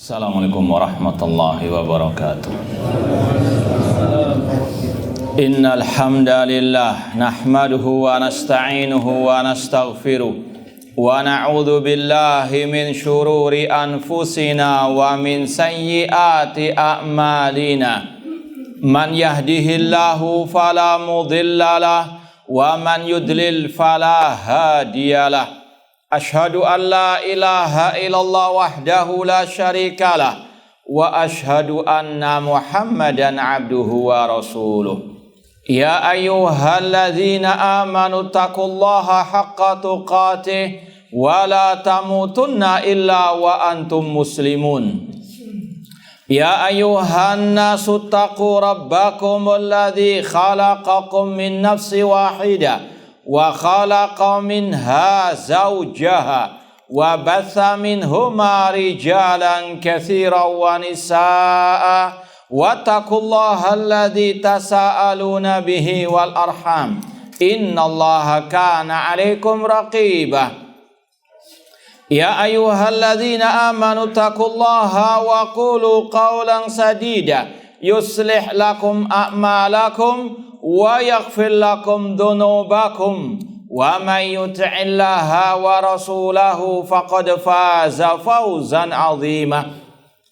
Assalamualaikum warahmatullahi wabarakatuh. Innal hamdalillah nahmaduhu wa nasta'inuhu wa nastaghfiruh wa na'udzu billahi min syururi anfusina wa min sayyiati a'malina. Man yahdihillahu fala mudhillalah wa man yudlil fala hadiyalah. Ashhadu an la ilaha illallah wahdahu la syarikalah wa ashhadu anna Muhammadan abduhu wa rasuluh. Ya ayyuhalladzina amanu taqullaha haqqa tuqatih wa la tamutunna illa wa antum muslimun. Ya ayyuhan nasu taqu rabbakumul ladzi khalaqakum min nafsin wahidah wa khalaqa minha zawjaha wa batha minhuma rijalan katsiran wa nisaa wattaqullaha alladzi tasaaluna bihi wal arham innallaha kana 'alaikum raqiba. Ya ayyuhalladzina amanu taqullaha wa qulu qawlan sadida yuslih lakum a'malakum wa yaghfir lakum dhunubakum wa may yuti'illaha wa rasulahu faqad faza fawzan 'azima.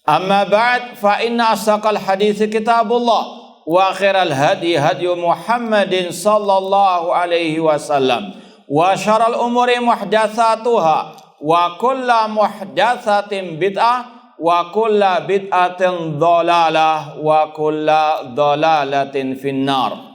Amma ba'd, fa inna asdaqal hadits kitabullah wa khairal hadi hadi Muhammadin sallallahu alaihi wasallam wa syarrul umuri muhdatsatuha wa kullu muhdatsatin bid'ah wa kullu bid'atin dhalalah wa kullu dhalalatin finnar.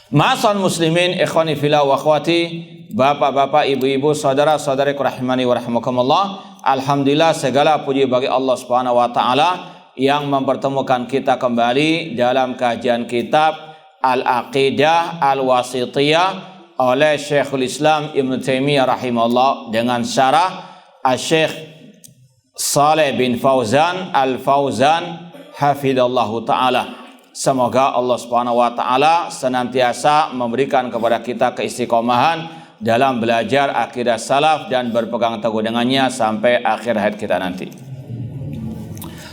Ma'asal muslimin, ikhwani fillah wa akhwati, bapak-bapak, ibu-ibu, saudara-saudariku rahimani wa rahimakumullah. Alhamdulillah, segala puji bagi Allah Subhanahu wa taala yang mempertemukan kita kembali dalam kajian kitab Al-Aqidah Al-Wasithiyah oleh Syekhul Islam Ibnu Taimiyah rahimahullah dengan syarah Syekh Shalih bin Fauzan Al-Fauzan hafidhallahu taala. Semoga Allah Subhanahu wa taala senantiasa memberikan kepada kita keistiqomahan dalam belajar akidah salaf dan berpegang teguh dengannya sampai akhir hayat kita nanti.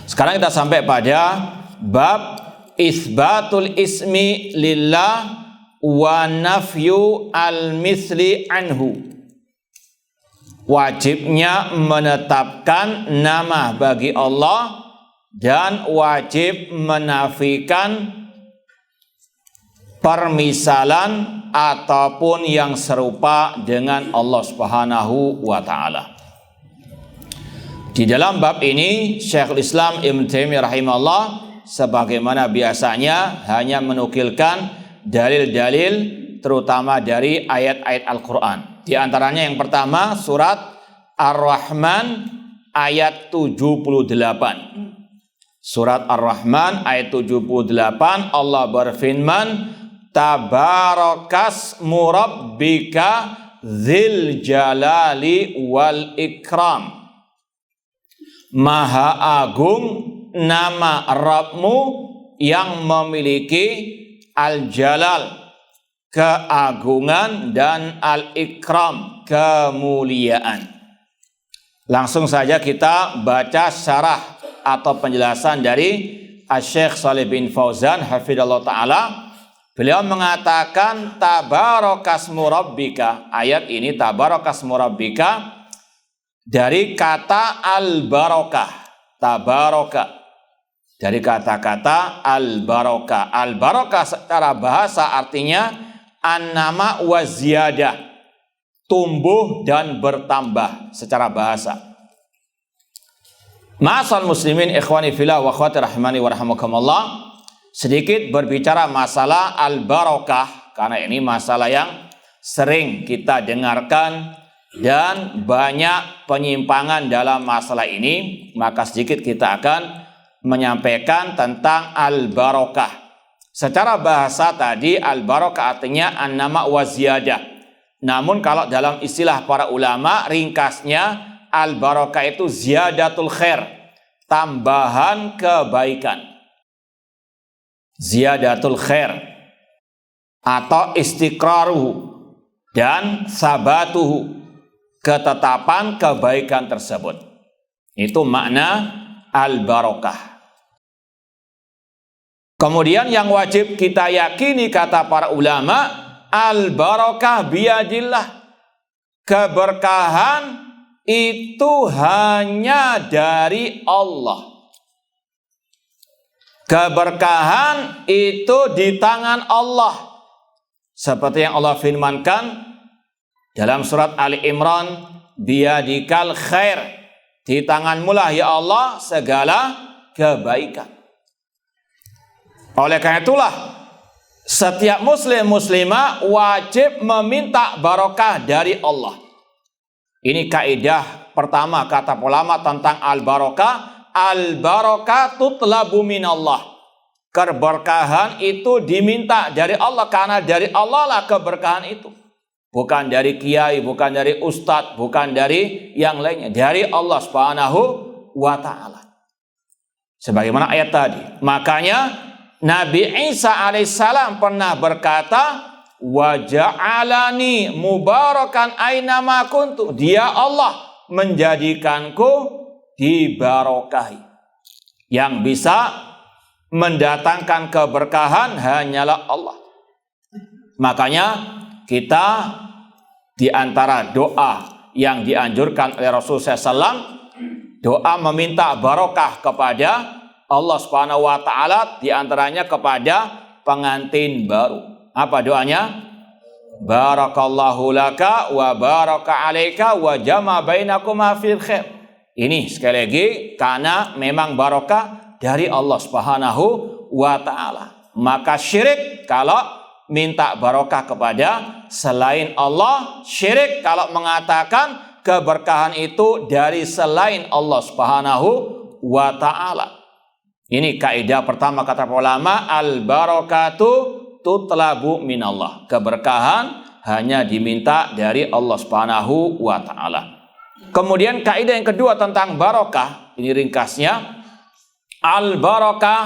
Sekarang kita sampai pada bab isbatul ismi lillah wa nafyu al-mithli anhu. Wajibnya menetapkan nama bagi Allah dan wajib menafikan permisalan ataupun yang serupa dengan Allah Subhanahu wa taala. Di dalam bab ini Syekhul Islam Ibnu Taimiyah rahimahullah sebagaimana biasanya hanya menukilkan dalil-dalil terutama dari ayat-ayat Al-Qur'an. Di antaranya yang pertama surat Ar-Rahman ayat 78. Surat Ar-Rahman ayat 78, Allah berfirman, Tabarakasmu rabbika dzil jalali wal ikram. Maha agung nama Rabbmu yang memiliki al-jalal, keagungan, dan al-ikram, kemuliaan. Langsung saja kita baca syarah atau penjelasan dari Syekh Shalih bin Fauzan hafidhallahu taala. Beliau mengatakan tabarakasmu rabbika. Ayat ini tabarakasmu rabbika dari kata al-barakah. Tabaraka dari kata-kata al-barakah. Al-barakah secara bahasa artinya an-nama wa ziyadah, tumbuh dan bertambah secara bahasa. Ma'asal muslimin, ikhwani fillah wa akhwati rahimani wa rahimakumullah, sedikit berbicara masalah al-barakah karena ini masalah yang sering kita dengarkan dan banyak penyimpangan dalam masalah ini, maka sedikit kita akan menyampaikan tentang al-barakah. Secara bahasa tadi al-barakah artinya an-nama wa ziyadah. Namun kalau dalam istilah para ulama ringkasnya al-barakah itu ziyadatul khair, tambahan kebaikan. Ziyadatul khair atau istiqraruhu dan sabatuhu, ketetapan kebaikan tersebut. Itu makna al-barakah. Kemudian yang wajib kita yakini kata para ulama, al-barakah biyadillah. Keberkahan itu hanya dari Allah. Keberkahan itu di tangan Allah. Seperti yang Allah firmankan dalam surat Ali Imran, biyadikal khair. Di tanganmu lah ya Allah segala kebaikan. Oleh karena itulah setiap muslim muslimah wajib meminta barokah dari Allah. Ini kaidah pertama kata ulama tentang al-barakah. Al-barakah tutlabu minallah. Keberkahan itu diminta dari Allah, karena dari Allah lah keberkahan itu. Bukan dari kiai, bukan dari ustadz, bukan dari yang lainnya. Dari Allah Subhanahu wa ta'ala. Sebagaimana ayat tadi. Makanya Nabi Isa alaihissalam pernah berkata, wa ja'alani mubarakan ainama kuntu. Dia Allah menjadikanku dibarokahi. Yang bisa mendatangkan keberkahan hanyalah Allah. Makanya kita di antara doa yang dianjurkan oleh Rasulullah SAW, doa meminta barokah kepada Allah Subhanahu wa ta'ala, di antaranya kepada pengantin baru. Apa doanya? Barakallahu laka wa baraka alaika wa jama bainakuma fil khair. Ini sekali lagi karena memang barokah dari Allah Subhanahu wa ta'ala. Maka syirik kalau minta barokah kepada selain Allah, syirik kalau mengatakan keberkahan itu dari selain Allah Subhanahu wa ta'ala. Ini kaidah pertama kata ulama, al-barakatu tutlabu minallah. Keberkahan hanya diminta dari Allah Subhanahu wa ta'ala. Kemudian kaidah yang kedua tentang barokah, ini ringkasnya, al-barakah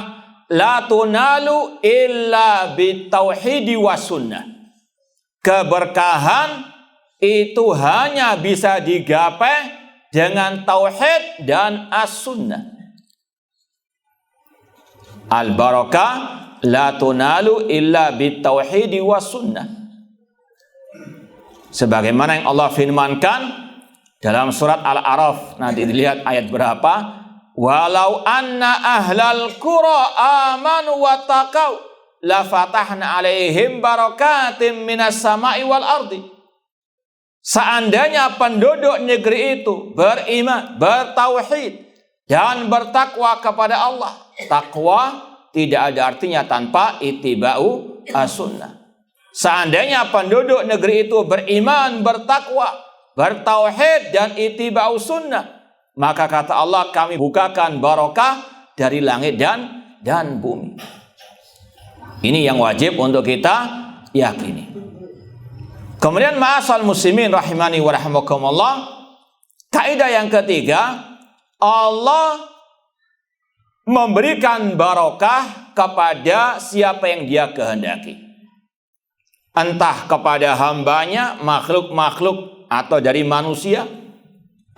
la tunalu illa bitauhidi was sunnah. Keberkahan itu hanya bisa digapai dengan tauhid dan as-sunnah. Al-barakah la tunalu illa bitauhidi was sunnah. Sebagaimana yang Allah firmankan dalam surat Al-A'raf, nanti dilihat ayat berapa, walau anna ahlal qura amanu wattaqau la fatahna alaihim barakatim minas sama'i wal ardi. Seandainya penduduk negeri itu beriman, bertauhid dan bertakwa kepada Allah. Takwa tidak ada artinya tanpa ittiba'u as-sunnah. Seandainya penduduk negeri itu beriman, bertakwa, bertauhid dan ittiba'u sunnah, maka kata Allah, kami bukakan barokah dari langit dan bumi. Ini yang wajib untuk kita yakini. Kemudian ma'asal muslimin rahimani wa rahimakumullah, kaidah yang ketiga, Allah memberikan barokah kepada siapa yang dia kehendaki. Entah kepada hambanya, makhluk-makhluk atau dari manusia,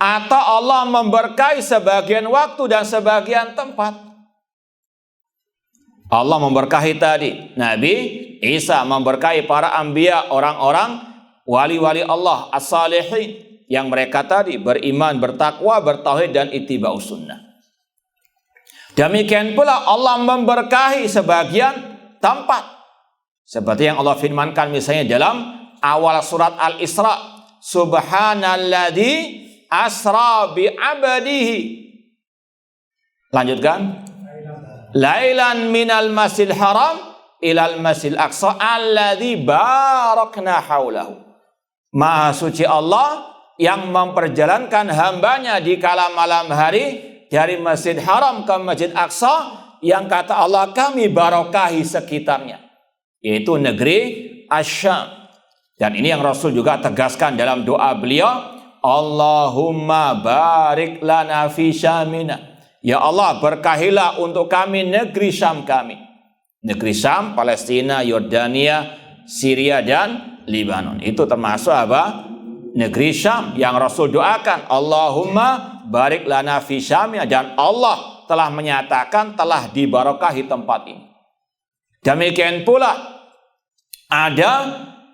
atau Allah memberkahi sebagian waktu dan sebagian tempat. Allah memberkahi tadi Nabi Isa, memberkahi para anbiya, orang-orang wali-wali Allah as-salihin yang mereka tadi beriman, bertakwa, bertauhid dan ittiba'us sunnah. Demikian pula Allah memberkahi sebagian tempat, seperti yang Allah firmankan misalnya dalam awal surat Al-Isra, subhanalladzi asra bi 'abdihi. Lanjutkan. Lailan minal masjidil haram ilal masjidil aqsa alladzi barakna haulahu. Maha suci Allah yang memperjalankan hambanya di kala malam hari dari Masjid Haram ke Masjid Aqsa yang kata Allah kami barokahi sekitarnya, yaitu negeri Asy-Syam. Dan ini yang Rasul juga tegaskan dalam doa beliau, Allahumma barik lana fi Syamina. Ya Allah, berkahilah untuk kami negeri Syam kami. Negeri Syam, Palestina, Yordania, Syria dan Lebanon. Itu termasuk apa? Negeri Syam yang Rasul doakan, Allahumma barik lana fi syamina, dan Allah telah menyatakan telah dibarakahi tempat ini. Demikian pula ada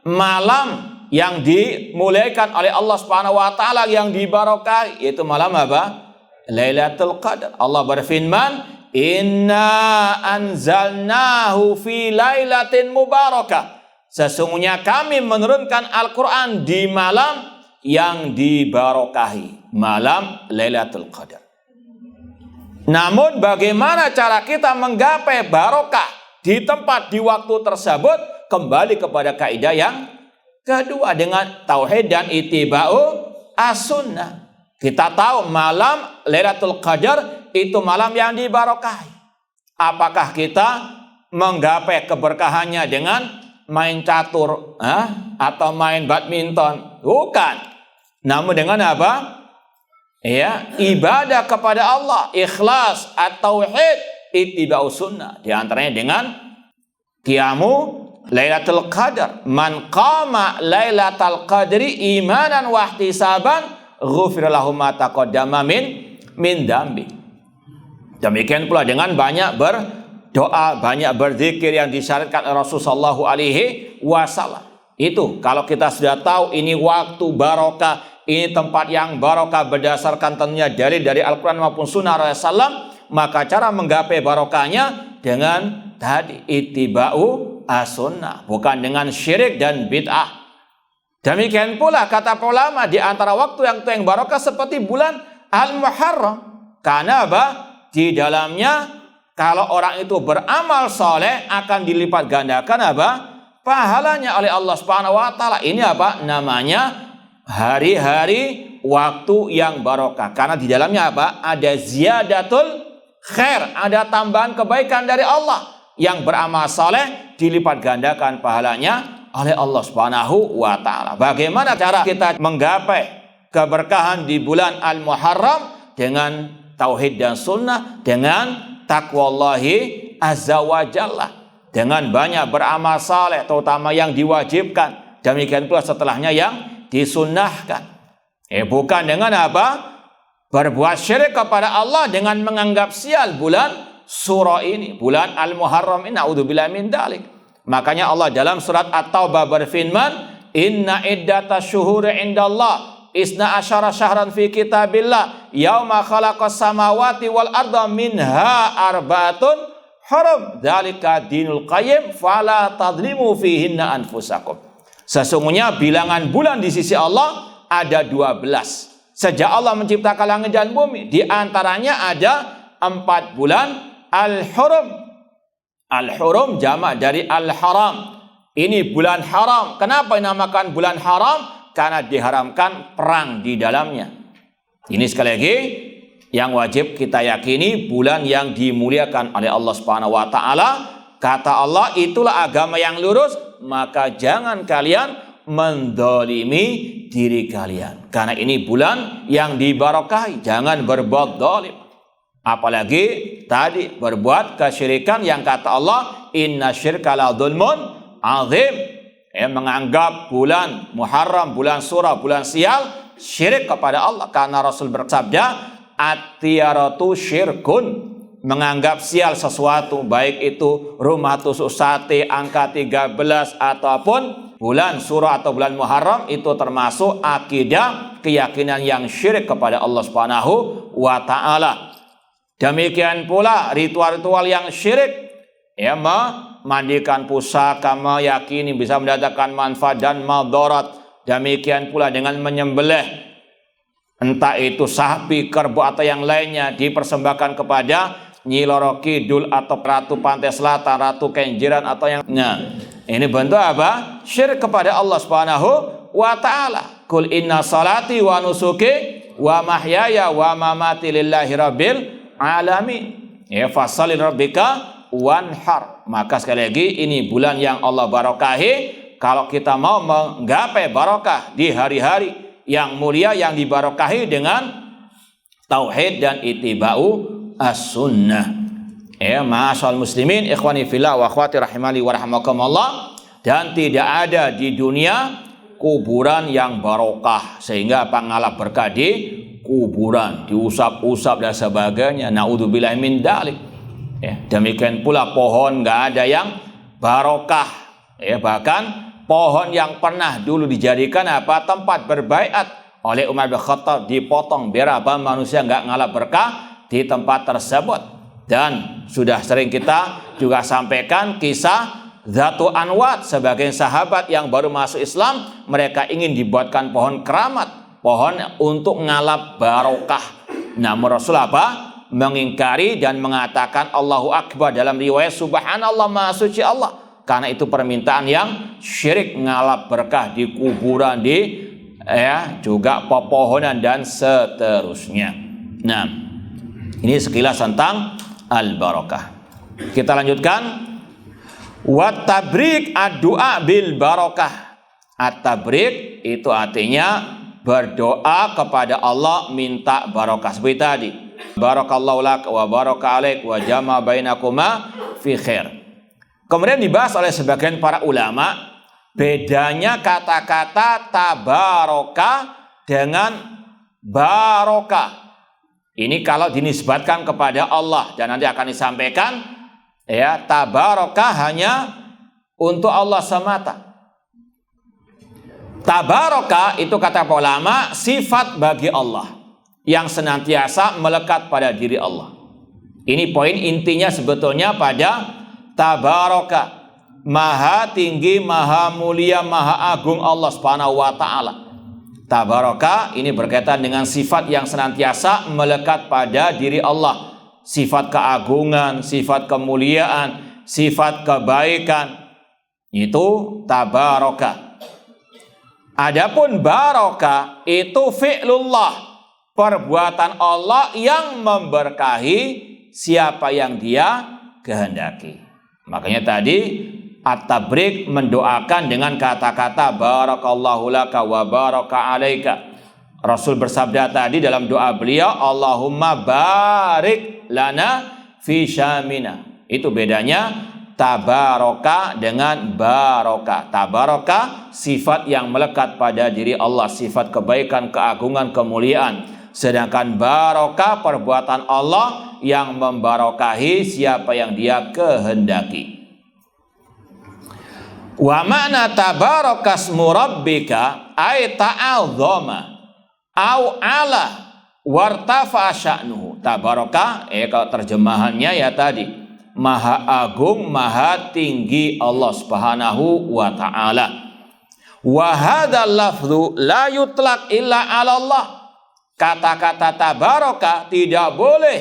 malam yang dimuliakan oleh Allah Subhanahu wa taala yang dibarakahi, yaitu malam apa? Lailatul Qadar. Allah berfirman, "Inna anzalnahu fi lailatin mubarakah." Sesungguhnya kami menurunkan Al-Qur'an di malam yang dibarakahi, malam Lailatul Qadar. Namun bagaimana cara kita menggapai barokah di tempat di waktu tersebut? Kembali kepada kaidah yang kedua dengan tauhid dan ittiba'u as-sunnah. Kita tahu malam Lailatul Qadar itu malam yang dibarakahi. Apakah kita menggapai keberkahannya dengan main catur atau main badminton? Bukan. Namun dengan apa? Ya, ibadah kepada Allah, ikhlas, at-tauhid, ittiba'u sunnah. Di antaranya dengan qiyamu Lailatul Qadar. Man qama Lailatul Qadri imanan wa ihtisaban ghufira lahu ma taqaddama min dambi. Demikian pula dengan banyak berdoa, banyak berzikir yang disyariatkan Rasulullah sallallahu alaihi wasallam. Itu kalau kita sudah tahu ini waktu barokah, ini tempat yang barokah berdasarkan tentunya dari Al-Quran maupun Sunnah Rasulullah, maka cara menggapai barokahnya dengan tadi ittiba'u as-sunnah, bukan dengan syirik dan bid'ah. Demikian pula kata ulama di antara waktu yang barokah seperti bulan Al-Muharram, karena apa? Di dalamnya kalau orang itu beramal soleh akan dilipat gandakan apa? Pahalanya oleh Allah Subhanahu wa taala. Ini apa? Namanya hari-hari waktu yang barokah. Karena di dalamnya apa? Ada ziyadatul khair, ada tambahan kebaikan dari Allah. Yang beramal soleh dilipat gandakan pahalanya oleh Allah Subhanahu wa taala. Bagaimana cara kita menggapai keberkahan di bulan Al-Muharram? Dengan tauhid dan sunnah, dengan taqwallahi azza wa jalla, dengan banyak beramal saleh, terutama yang diwajibkan. Demikian pula setelahnya yang disunnahkan. Bukan dengan apa? Berbuat syirik kepada Allah dengan menganggap sial bulan surah ini, bulan Al-Muharram ini. Na'udzubillahi min dzalik. Makanya Allah dalam surat At-Taubah berfirman, "Inna iddatasy syuhuri 'indallah isna asyara syahran fi kitabillah yauma khalaqas samawati wal arda minha arba'atun hurum dzalika dinul qayyim fala tadlimu fihinna anfusakum." Sesungguhnya bilangan bulan di sisi Allah ada 12. Sejak Allah menciptakan langit dan bumi, di antaranya ada 4 bulan al-hurum. Al-hurum jamak dari al-haram. Ini bulan haram. Kenapa dinamakan bulan haram? Karena diharamkan perang di dalamnya. Ini sekali lagi yang wajib kita yakini, bulan yang dimuliakan oleh Allah Subhanahu wa taala. Kata Allah, itulah agama yang lurus, maka jangan kalian mendolimi diri kalian. Karena ini bulan yang dibarakahi, jangan berbuat dolim. Apalagi tadi berbuat kesyirikan yang kata Allah, inna syirka la dzulmun azim. Menganggap bulan Muharram, bulan surah, bulan sial syirik kepada Allah. Karena Rasul bersabda, at-tiyaratu syirkun. Menganggap sial sesuatu, baik itu rumah tusuk sate, angka 13, ataupun bulan surah atau bulan Muharram, itu termasuk akidah keyakinan yang syirik kepada Allah Subhanahu wa ta'ala. Demikian pula ritual-ritual yang syirik, memandikan pusaka, meyakini bisa mendatangkan manfaat dan madarat. Demikian pula dengan menyembelih, entah itu sapi, kerbau atau yang lainnya, dipersembahkan kepada Nyi Loro Kidul atau Ratu Pantai Selatan, Ratu Kenjeran atau yang ini bentuk apa? Syirik kepada Allah Subhanahu wa ta'ala. Qul inna salati wa nusuki wa mahyaya wa mamati lillahi rabbil alamin. Fasholli rabbika wanhar. Maka sekali lagi ini bulan yang Allah barakahi. Kalau kita mau menggapai barakah di hari-hari yang mulia yang dibarakahi dengan tauhid dan ittiba'u as-sunnah. Ma'asyal muslimin, ikhwani fillah wa akhwati rahimani wa rahimakumullah. Dan tidak ada di dunia kuburan yang barokah, sehingga ngalap berkah di kuburan, diusap-usap dan sebagainya. Naudzubillah min dzalik. Ya, demikian pula pohon nggak ada yang barokah. Ya, bahkan pohon yang pernah dulu dijadikan tempat berbaiat oleh Umar bin Khattab dipotong biar manusia nggak ngalap berkah di tempat tersebut. Dan sudah sering kita juga sampaikan kisah Zatu Anwat, sebagai sahabat yang baru masuk Islam, mereka ingin dibuatkan pohon keramat, pohon untuk ngalap barokah. Namun Rasul mengingkari dan mengatakan Allahu Akbar, dalam riwayat Subhanallah, Maha Suci Allah, karena itu permintaan yang syirik, ngalap berkah di kuburan, juga pepohonan dan seterusnya. Nah, ini sekilas tentang al-barakah. Kita lanjutkan. Wat tabrik ad-du'a bil barakah. At-tabrik itu artinya berdoa kepada Allah minta barakah. Seperti tadi, barakallahu lak wa baraka alaik wa jama bainakuma fi khair. Kemudian dibahas oleh sebagian para ulama bedanya kata-kata tabaraka dengan barokah. Ini kalau dinisbatkan kepada Allah, dan nanti akan disampaikan tabaraka hanya untuk Allah semata. Tabaraka itu kata ulama sifat bagi Allah yang senantiasa melekat pada diri Allah. Ini poin intinya sebetulnya pada tabaraka. Maha tinggi, maha mulia, maha agung Allah Subhanahu wa ta'ala. Tabaraka ini berkaitan dengan sifat yang senantiasa melekat pada diri Allah. Sifat keagungan, sifat kemuliaan, sifat kebaikan, itu tabaraka. Adapun baraka itu fi'lullah, perbuatan Allah yang memberkahi siapa yang Dia kehendaki. Makanya tadi at-tabrik mendoakan dengan kata-kata barakallahu laka wa baraka alaika. Rasul bersabda tadi dalam doa beliau, Allahumma barik lana fi syamina. Itu bedanya tabaraka dengan barokah. Tabaraka sifat yang melekat pada diri Allah, sifat kebaikan, keagungan, kemuliaan. Sedangkan barokah perbuatan Allah yang membarokahi siapa yang Dia kehendaki. Wa ma'na tabarakasmu rabbika ay ta'adzama au ala wartafa sya'nuhu. Tabaraka kalau terjemahannya tadi maha agung, maha tinggi Allah Subhanahu wa ta'ala. Wa hadzal lafdzu la yutlaq illa 'ala Allah. Kata-kata tabaraka tidak boleh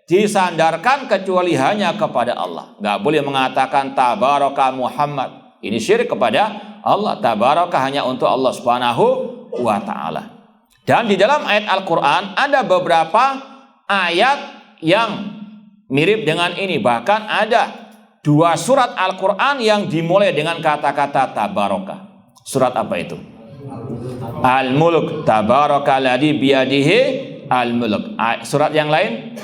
disandarkan kecuali hanya kepada Allah. Enggak boleh mengatakan tabaraka Muhammad. Ini syirik kepada Allah. Tabaraka hanya untuk Allah Subhanahu wa ta'ala. Dan di dalam ayat Al-Quran ada beberapa ayat yang mirip dengan ini. Bahkan ada 2 surat Al-Quran yang dimulai dengan kata-kata tabaraka. Surat apa itu? Al-Mulk. Tabaraka alladzi biyadihi al-mulk. Surat yang lain?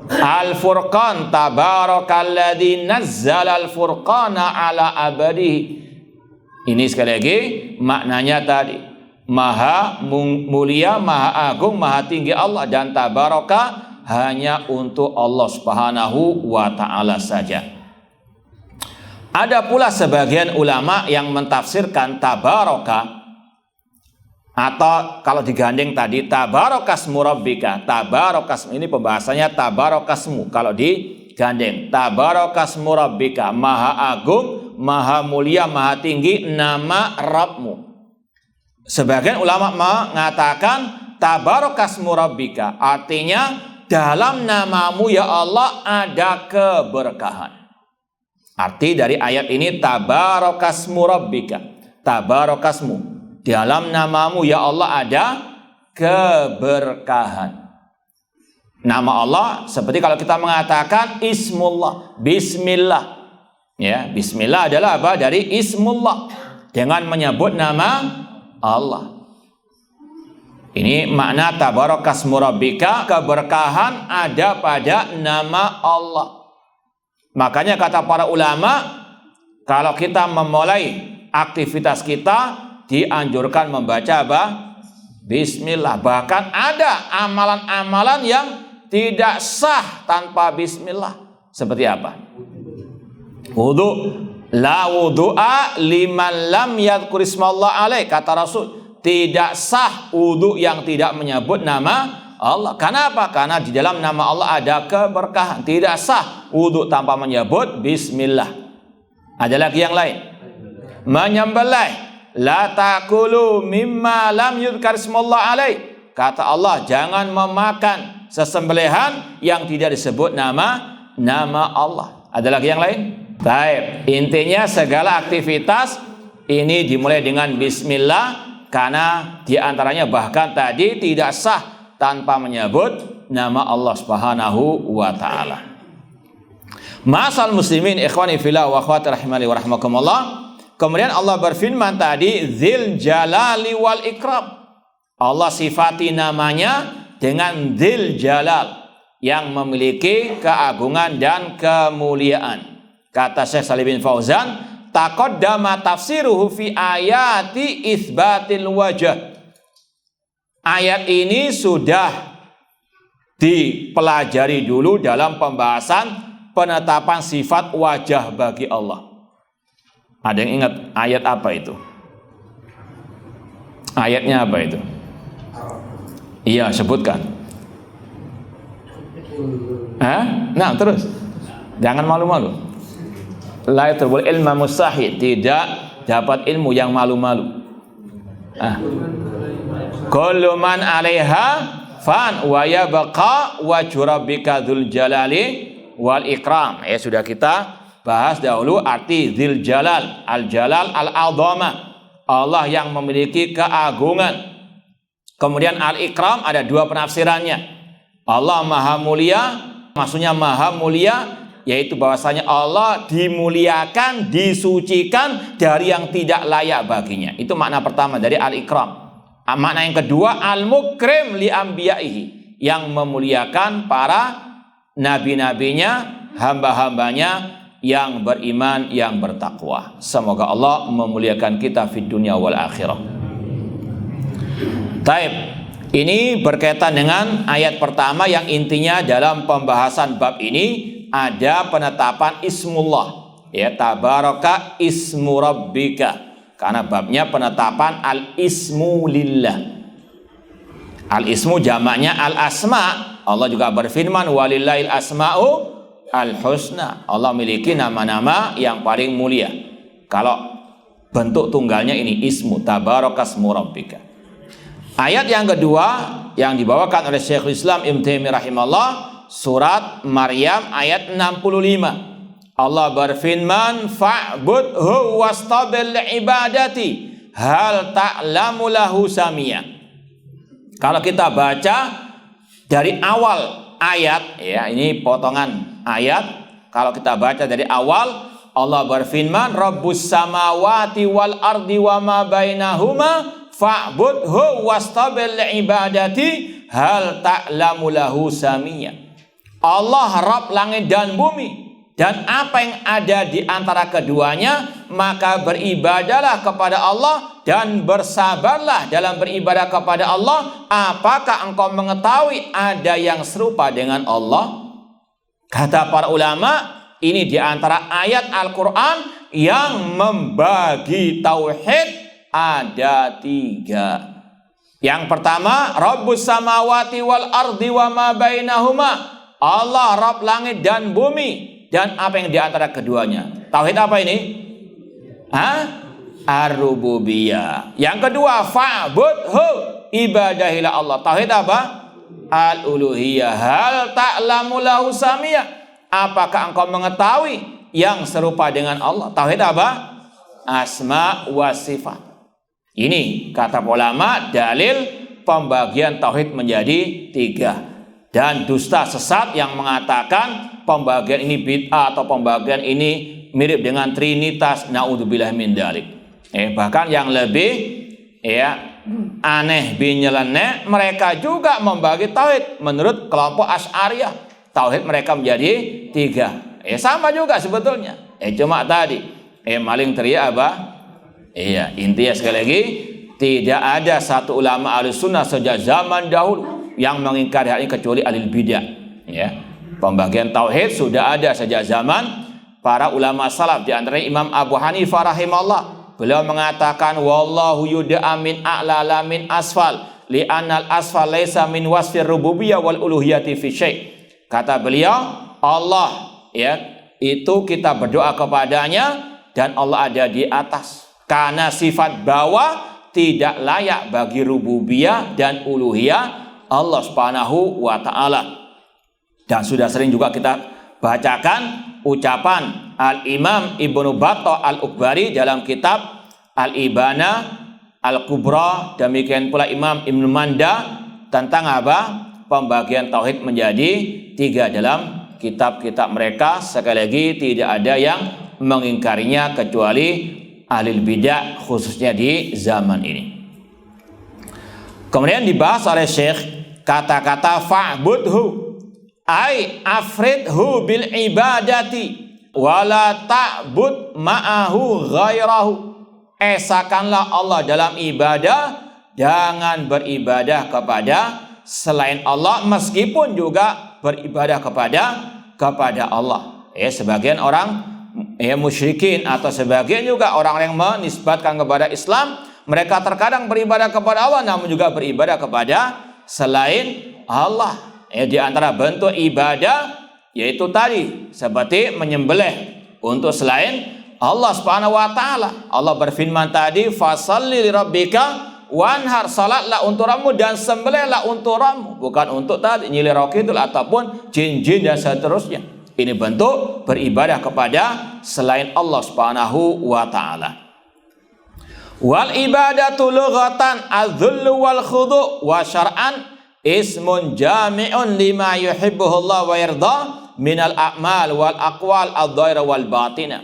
Al-Furqan. Tabaraka alladzi nazzala al-furqana ala abadihi. Ini sekali lagi maknanya tadi. Maha mulia, maha agung, maha tinggi Allah, dan tabaraka hanya untuk Allah Subhanahu wa ta'ala saja. Ada pula sebagian ulama yang mentafsirkan tabaraka, atau kalau digandeng tadi tabarakasmu rabbika. Tabarakasmu ini pembahasannya tabarakasmu. Kalau digandeng tabarakasmu rabbika, maha agung, maha mulia, maha tinggi nama Rabbmu. Sebagian ulama mengatakan tabarakasmu rabbika artinya dalam namamu ya Allah ada keberkahan. Arti dari ayat ini tabarakasmu rabbika, tabarakasmu, dalam namamu ya Allah ada keberkahan. Nama Allah seperti kalau kita mengatakan ismullah, bismillah. Ya, bismillah adalah apa? Dari ismullah, dengan menyebut nama Allah. Ini makna tabarakasmu rabbika, keberkahan ada pada nama Allah. Makanya kata para ulama, kalau kita memulai aktivitas kita dianjurkan membaca apa? Bismillah. Bahkan ada amalan-amalan yang tidak sah tanpa bismillah. Seperti apa? Wudu. La wudu'a liman lam yadhkur ismallah alaih. Kata Rasul, tidak sah wudu yang tidak menyebut nama Allah. Kenapa? Karena di dalam nama Allah ada keberkahan. Tidak sah wudu tanpa menyebut bismillah. Ada lagi yang lain. Menyembelih. La ta'kulu mimma lam yudhkar ismallah alaih. Kata Allah, jangan memakan sesembelihan yang tidak disebut nama Allah. Ada lagi yang lain? Baik. Intinya segala aktivitas ini dimulai dengan bismillah, karena diantaranya bahkan tadi tidak sah tanpa menyebut nama Allah Subhanahu wa ta'ala. Ma'asal muslimin ikhwani fillah wa akhwati rahimani wa rahmakumullah. Kemudian Allah berfirman tadi, Dzil Jalali wal Ikram. Allah sifati namanya dengan Dzil Jalal, yang memiliki keagungan dan kemuliaan. Kata Syekh Shalih bin Fauzan, taqaddama tafsiruhu fi ayati itsbatil wajh. Ayat ini sudah dipelajari dulu dalam pembahasan penetapan sifat wajah bagi Allah. Ada yang ingat ayat apa itu? Ayatnya apa itu? Iya, sebutkan. Nah, terus. Jangan malu-malu. La yatrubul ilma mustahil. Tidak dapat ilmu yang malu-malu. Kullu man 'alaiha fan wa yabqa wajhu rabbika dzul jalali wal ikram. Sudah kita bahas dahulu arti dzil jalal, al jalal al azama. Allah yang memiliki keagungan. Kemudian al ikram ada dua penafsirannya. Allah maha mulia, maksudnya maha mulia, yaitu bahwasanya Allah dimuliakan, disucikan dari yang tidak layak baginya. Itu makna pertama dari al-ikram. Makna yang kedua, al-mukrim li anbiya'ihi, yang memuliakan para nabi-nabinya, hamba-hambanya yang beriman, yang bertakwa. Semoga Allah memuliakan kita fid dunya wal akhirah. Taib. Ini berkaitan dengan ayat pertama yang intinya dalam pembahasan bab ini ada penetapan ismullah, ya, tabaraka ismu rabbika, karena babnya penetapan al-ismu lillah. Al-ismu jamaknya al-asma. Allah juga berfirman walillahil asma'u al-husna. Allah memiliki nama-nama yang paling mulia. Kalau bentuk tunggalnya ini ismu, tabaraka ismu rabbika. Ayat yang kedua yang dibawakan oleh Syekhul Islam Ibnu Taimiyah rahimahullah, surat Maryam ayat 65. Allah berfirman, fa'budhu wastabil ibadati hal ta'lamu lahu samia. Kalau kita baca dari awal ayat, ya, ini potongan ayat. Kalau kita baca dari awal, Allah berfirman, Rabbus samawati wal ardi wa ma bainahuma fa'budhu wastabil ibadati hal ta'lamu lahu samia. Allah Rabb langit dan bumi dan apa yang ada di antara keduanya, maka beribadalah kepada Allah dan bersabarlah dalam beribadah kepada Allah. Apakah engkau mengetahui ada yang serupa dengan Allah? Kata para ulama, ini di antara ayat Al-Quran yang membagi tauhid ada 3. Yang pertama, Rabbus samawati wal ardi wa ma bainahuma. Allah Rabb langit dan bumi dan apa yang di antara keduanya. Tauhid apa ini? Ar-rububiyah. Yang kedua, fa'budhu, ibadahilah Allah. Tauhid apa? Al-uluhiyah. Hal ta'lamu lahu samia. Apakah engkau mengetahui yang serupa dengan Allah? Tauhid apa? Asma wa sifat. Ini kata ulama dalil pembagian tauhid menjadi 3. Dan dusta sesat yang mengatakan pembagian ini bid'ah atau pembagian ini mirip dengan trinitas, naudzubillah min dzalik. Bahkan yang lebih aneh binyeleneh, mereka juga membagi tauhid menurut kelompok Asy'ariyah. Tauhid mereka menjadi 3. Sama juga sebetulnya. Cuma tadi maling teriak apa? Iya, intinya sekali lagi, tidak ada satu ulama Ahlussunnah sejak zaman dahulu yang mengingkari hal ini kecuali ahlul bidah. Ya. Pembagian tauhid sudah ada sejak zaman para ulama salaf, di antaranya Imam Abu Hanifah rahimahullah. Beliau mengatakan wallahu yud'a min a'la la min asfal li'annal asfal laisa min wasfir rububiyyah wal uluhiyati fi syai'. Kata beliau, Allah ya, itu kita berdoa kepadanya dan Allah ada di atas. Karena sifat bawah tidak layak bagi rububiyah dan uluhiyah Allah Subhanahu wa taala. Dan sudah sering juga kita bacakan ucapan Al-Imam Ibnu Battah Al-Ukbari dalam kitab Al-Ibana Al-Kubra, demikian pula Imam Ibnu Manda tentang apa? Pembagian tauhid menjadi 3 dalam kitab-kitab mereka. Sekali lagi tidak ada yang mengingkarinya kecuali ahlul bidah, khususnya di zaman ini. Kemudian dibahas oleh Syekh kata-kata fa'budhu ai afridhu bil ibadati wala ta'bud ma'ahu ghairahu. Esakanlah Allah dalam ibadah, jangan beribadah kepada selain Allah, meskipun juga beribadah kepada Allah. Ya, sebagian orang musyrikin atau sebagian juga orang yang menisbatkan kepada Islam, mereka terkadang beribadah kepada Allah namun juga beribadah kepada selain Allah. Di antara bentuk ibadah yaitu tadi seperti menyembelih untuk selain Allah Subhanahu wa taala. Allah berfirman tadi, fasalli lirabbika wanhar, salatlah untuk Rabbmu dan sembelihlah untuk Rabbmu, bukan untuk tadi nyilih rokidul ataupun jin-jin dan seterusnya. Ini bentuk beribadah kepada selain Allah Subhanahu wa taala. Wal ibadatu lughatan adzullu wal khudu' wa syar'an ismun jami'un lima yuhibbuhullah wa yarda minal a'mal wal aqwal adh-dhahira wal batina.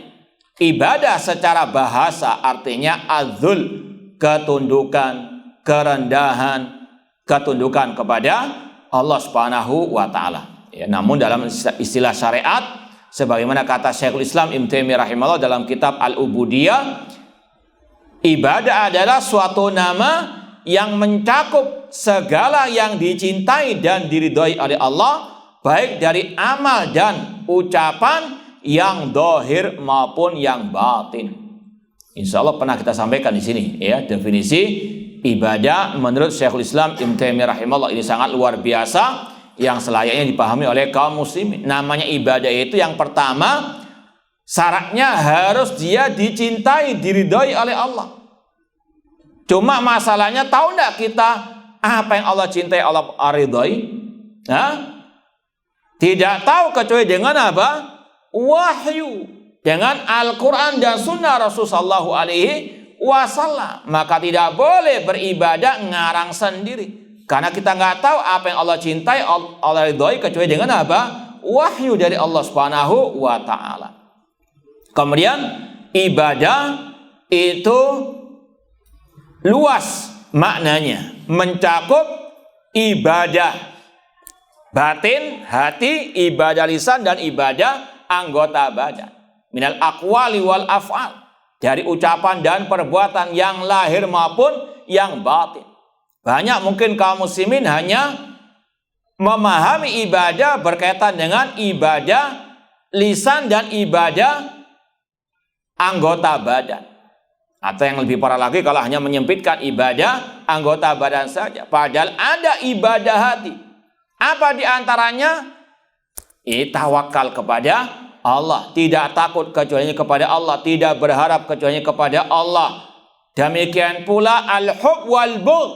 Ibadah secara bahasa artinya adzul, ketundukan, kerendahan, ketundukan kepada Allah Subhanahu wa taala. Ya, namun dalam istilah syariat sebagaimana kata Syekhul Islam Ibnu Taimiyah rahimahullah dalam kitab Al-Ubudiyah, ibadah adalah suatu nama yang mencakup segala yang dicintai dan diridhoi oleh Allah, baik dari amal dan ucapan yang zahir maupun yang batin. Insya Allah pernah kita sampaikan di sini ya, definisi ibadah menurut Syekhul Islam Ibnu Taimiyah rahimahullah. Ini sangat luar biasa yang selayaknya dipahami oleh kaum muslimin. Namanya ibadah itu yang pertama syaratnya harus dia dicintai, diridhoi oleh Allah. Cuma masalahnya tahu enggak kita apa yang Allah cintai, Allah ridhoi? Tidak tahu kecuali dengan apa? Wahyu, dengan Al-Quran dan Sunnah Rasulullah sallallahu alaihi wasallam. Maka tidak boleh beribadah ngarang sendiri, karena kita nggak tahu apa yang Allah cintai, Allah ridhoi kecuali dengan apa? Wahyu dari Allah Subhanahu wa taala. Kemudian ibadah itu luas maknanya, mencakup ibadah batin, hati, ibadah lisan dan ibadah anggota badan. Minal aqwali wal af'al, dari ucapan dan perbuatan yang lahir maupun yang batin. Banyak mungkin kaum muslimin hanya memahami ibadah berkaitan dengan ibadah lisan dan ibadah anggota badan. Atau yang lebih parah lagi kalau hanya menyempitkan ibadah anggota badan saja. Padahal ada ibadah hati. Apa diantaranya? Tawakal kepada Allah. Tidak takut kecuali kepada Allah. Tidak berharap kecuali kepada Allah. Demikian pula al-hub wal bughd,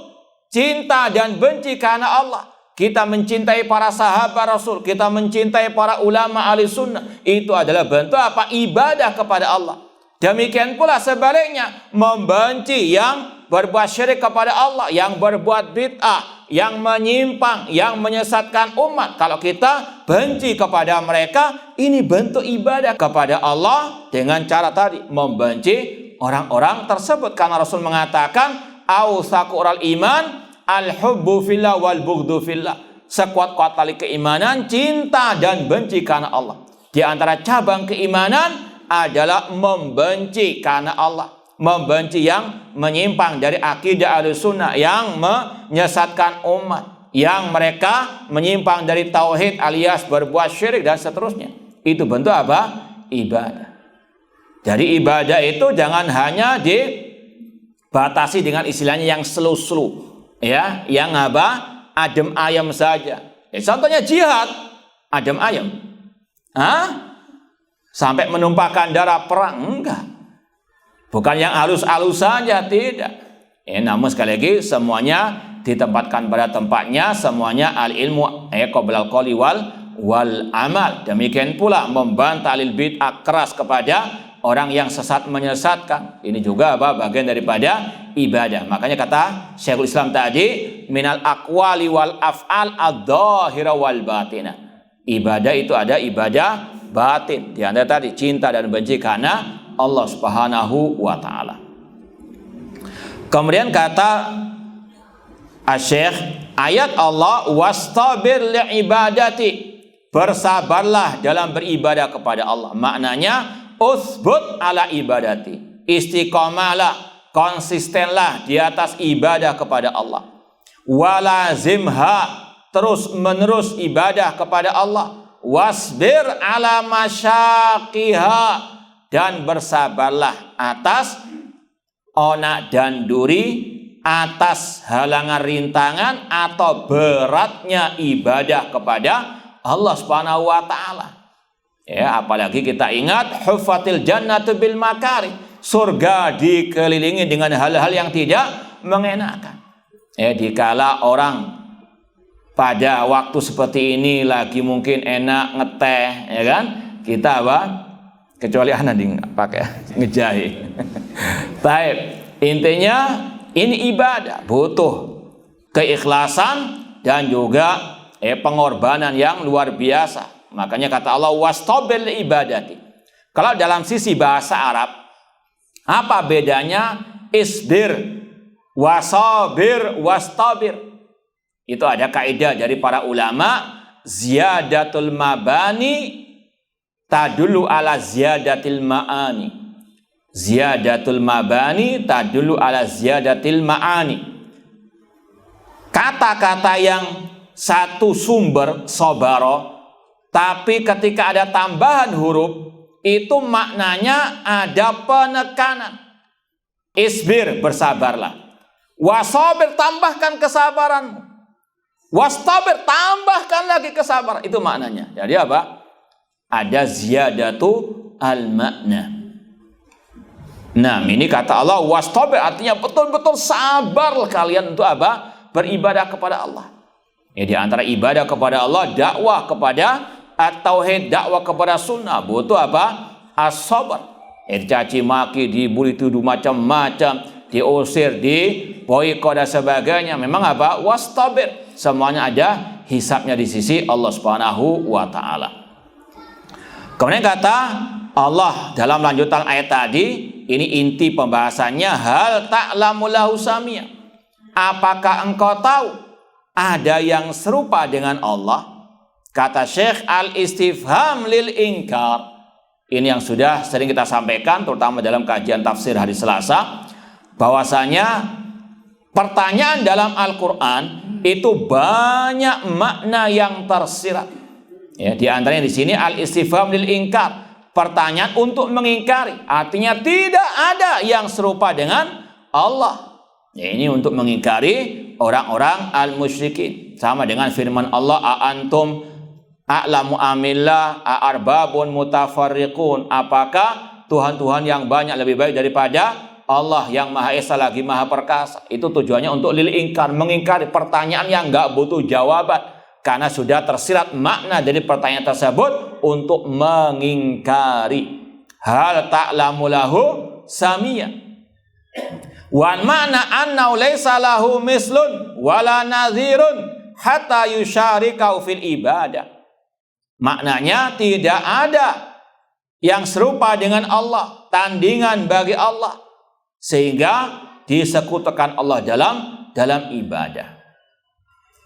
cinta dan benci karena Allah. Kita mencintai para sahabat Rasul, kita mencintai para ulama ahli sunnah. Itu adalah bentuk apa? Ibadah kepada Allah. Demikian pula sebaliknya, membenci yang berbuat syirik kepada Allah, yang berbuat bid'ah, yang menyimpang, yang menyesatkan umat. Kalau kita benci kepada mereka, ini bentuk ibadah kepada Allah dengan cara tadi, membenci orang-orang tersebut. Karena Rasul mengatakan, awsaqural iman al-hubbu fillah wal bughdu fillah. Sekuat-kuat tali keimanan, cinta dan benci karena Allah. Di antara cabang keimanan adalah membenci karena Allah. membenci yang menyimpang dari akidah Ahlussunnah, yang menyesatkan umat, yang mereka menyimpang dari tauhid alias berbuat syirik dan seterusnya. Itu bentuk apa? Ibadah. Jadi ibadah itu jangan hanya dibatasi dengan istilahnya yang slow-slow, ya, yang apa? Adem ayam saja. Contohnya jihad, adem ayam. Sampai menumpahkan darah perang, enggak. Bukan yang halus-halus saja, tidak. Namun sekali lagi semuanya ditempatkan pada tempatnya, semuanya al-ilmu qoblal qawli wal amal. Demikian pula membantah lil bid'ah keras kepada orang yang sesat menyesatkan. Ini juga bagian daripada ibadah. Makanya kata Syekhul Islam tadi, minal aqwali wal af'al adh-dhahira wal batina. Ibadah itu ada ibadah batin. Di antara tadi cinta dan benci karena Allah Subhanahu wa taala. Kemudian kata Asy-Syaikh, ayat Allah wastabir li'ibadati, bersabarlah dalam beribadah kepada Allah. Maknanya utsbut ala ibadati, istiqomahlah, konsistenlah di atas ibadah kepada Allah. Walazimha, terus menerus ibadah kepada Allah. Wasbir ala masyaqiha, dan bersabarlah atas onak dan duri, atas halangan rintangan atau beratnya ibadah kepada Allah Subhanahu wa taala. Ya, apalagi kita ingat huffatil jannatu bil makari, surga dikelilingi dengan hal-hal yang tidak mengenakan. Dikala orang pada waktu seperti ini lagi mungkin enak ngeteh, ya kan? Kita apa? Kecuali anak pakai ngejahit. Baik, intinya ini ibadah, butuh keikhlasan dan juga pengorbanan yang luar biasa. Makanya kata Allah wastabir ibadati. Kalau dalam sisi bahasa Arab, apa bedanya isbir, wasabir, wastabir? Itu ada kaidah dari para ulama, ziyadatul mabani tadullu ala ziyadatil ma'ani. Ziyadatul mabani tadullu ala ziyadatil ma'ani. Kata-kata yang satu sumber sobaro, tapi ketika ada tambahan huruf, itu maknanya ada penekanan. Isbir, bersabarlah. Wasabir, tambahkan kesabaranmu. Wastabir, tambahkan lagi kesabaran. Itu maknanya. Jadi apa? Ada ziyadatu al-makna. Nah, ini kata Allah wastabir, artinya betul-betul sabar kalian untuk apa? Beribadah kepada Allah. Di antara ibadah kepada Allah, dakwah kepada at-tauhid, dakwah kepada sunnah, butuh apa? As-sabar. Dicaci maki, dibully, tuduh macam-macam, diusir, diboikot dan sebagainya. Memang apa? Wastabir. Semuanya ada hisabnya di sisi Allah Subhanahu wa taala. Kemudian kata Allah dalam lanjutan ayat tadi, ini inti pembahasannya, hal ta'lamu lahu samia. Apakah engkau tahu ada yang serupa dengan Allah? Kata Syekh, al-istifham lil inkar. Ini yang sudah sering kita sampaikan terutama dalam kajian tafsir hari Selasa, bahwasanya pertanyaan dalam Al-Qur'an itu banyak makna yang tersirat. Di antaranya di sini al-istifham lil inkar, pertanyaan untuk mengingkari. Artinya tidak ada yang serupa dengan Allah. Ini untuk mengingkari orang-orang al-musyrikin. Sama dengan firman Allah, a-antum a'lamu amillah a'arbabun mutafarriqun. Apakah Tuhan-Tuhan yang banyak lebih baik daripada Allah yang Maha Esa lagi Maha Perkasa? Itu tujuannya untuk lil ingkar, mengingkari pertanyaan yang enggak butuh jawaban, karena sudah tersirat makna dari pertanyaan tersebut untuk mengingkari. Hal ta'lamu lahu samia. Wan makna annahu laisa lahu mislun wala nadhirun hatta yusyarikau fil ibadah. Maknanya tidak ada yang serupa dengan Allah, tandingan bagi Allah, sehingga disekutukan Allah dalam ibadah.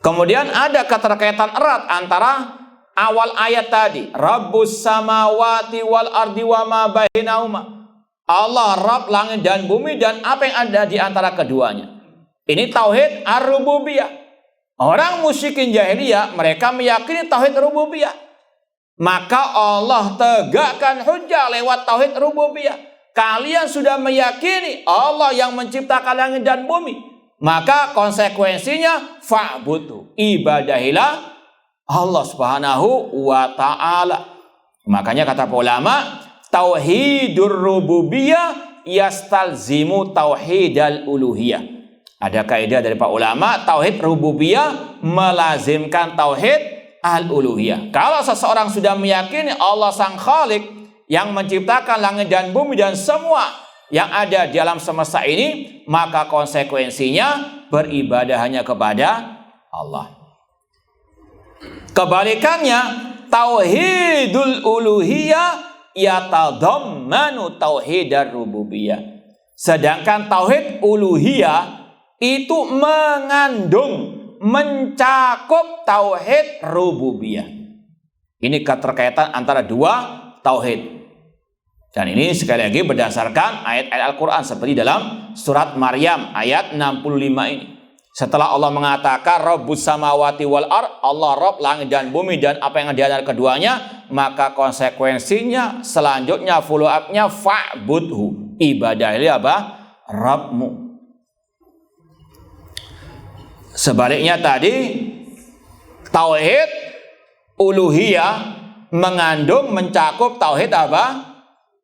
Kemudian ada keterkaitan erat antara awal ayat tadi, Rabbus samawati wal ardi wa ma bainahuma. Allah Rabb langit dan bumi dan apa yang ada di antara keduanya. Ini tauhid ar-rububiyah. Orang musyrikin jahiliyah mereka meyakini tauhid rububiyah. Maka Allah tegakkan hujjah lewat tauhid rububiyah. Kalian sudah meyakini Allah yang menciptakan langit dan bumi, maka konsekuensinya fa'budu, ibadahilah Allah Subhanahu wa ta'ala. Makanya kata ulama, tauhidur rububiyah yastalzimu tauhidal uluhiyah. Ada kaidah dari Pak ulama, tauhid rububiyah melazimkan tauhid al-uluhiyah. Kalau seseorang sudah meyakini Allah sang khalik yang menciptakan langit dan bumi dan semua yang ada di alam semesta ini, maka konsekuensinya beribadah hanya kepada Allah. Kebalikannya, tauhidul uluhiyah yatadammanu tauhidar rububiyah. Sedangkan tauhid uluhiyah itu mengandung, mencakup tauhid rububiyah. Ini keterkaitan antara dua tauhid. Dan ini sekali lagi berdasarkan ayat-ayat Al-Quran seperti dalam surat Maryam ayat 65 ini. Setelah Allah mengatakan Rabbus samawati wal ard, Allah Rabb langit dan bumi dan apa yang ada di antara keduanya, maka konsekuensinya selanjutnya follow up-nya fa'budhu, ibadahi apa? Rabbmu. Sebaliknya tadi tauhid uluhiyah mengandung, mencakup tauhid apa?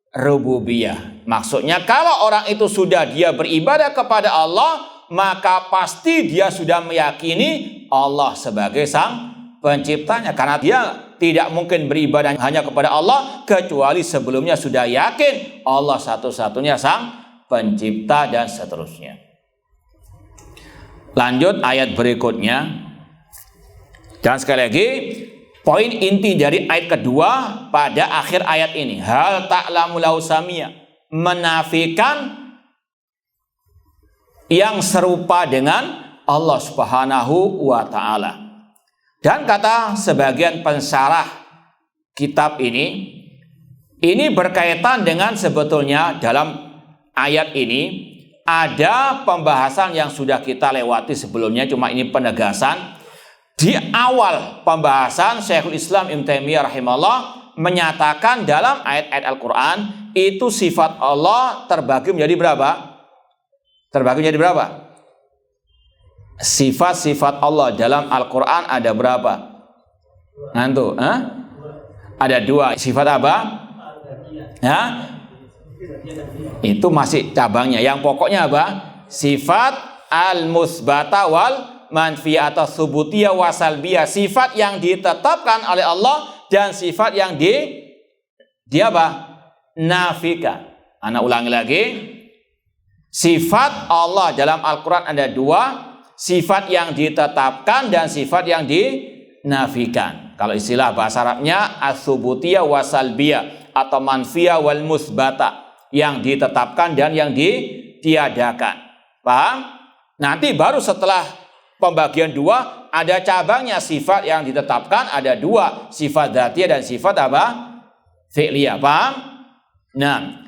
Rububiyah. Maksudnya kalau orang itu sudah dia beribadah kepada Allah, maka pasti dia sudah meyakini Allah sebagai sang penciptanya. Karena dia tidak mungkin beribadah hanya kepada Allah kecuali sebelumnya sudah yakin Allah satu-satunya sang pencipta dan seterusnya. Lanjut ayat berikutnya. Dan sekali lagi, poin inti dari ayat kedua pada akhir ayat ini, hal ta'lamu lahu samia, menafikan yang serupa dengan Allah Subhanahu wa ta'ala. Dan kata sebagian pensarah kitab ini berkaitan dengan sebetulnya dalam ayat ini ada pembahasan yang sudah kita lewati sebelumnya, cuma ini penegasan. Di awal pembahasan Syekhul Islam Ibnu Taimiyah rahimahullah menyatakan dalam ayat-ayat Al-Quran itu sifat Allah terbagi menjadi berapa? Terbagi menjadi berapa? Sifat-sifat Allah dalam Al-Quran ada berapa? Ngantuk? Ada dua. Sifat apa? Itu masih cabangnya. Yang pokoknya apa? Sifat al-musbata wal manfiyah atau subutiyah wasalbiyah. Sifat yang ditetapkan oleh Allah dan sifat yang dia apa? Nafikan. Ana ulangi lagi. Sifat Allah dalam Al-Quran ada dua, sifat yang ditetapkan dan sifat yang dinafikan. Kalau istilah bahasa Arabnya as-subutiyah wasalbiyah atau manfiyah wal musbata, yang ditetapkan dan yang ditiadakan. Paham? Nanti baru setelah pembagian dua ada cabangnya, sifat yang ditetapkan ada dua, sifat dzatiyah dan sifat apa? Fi'liyah. Paham? Nah,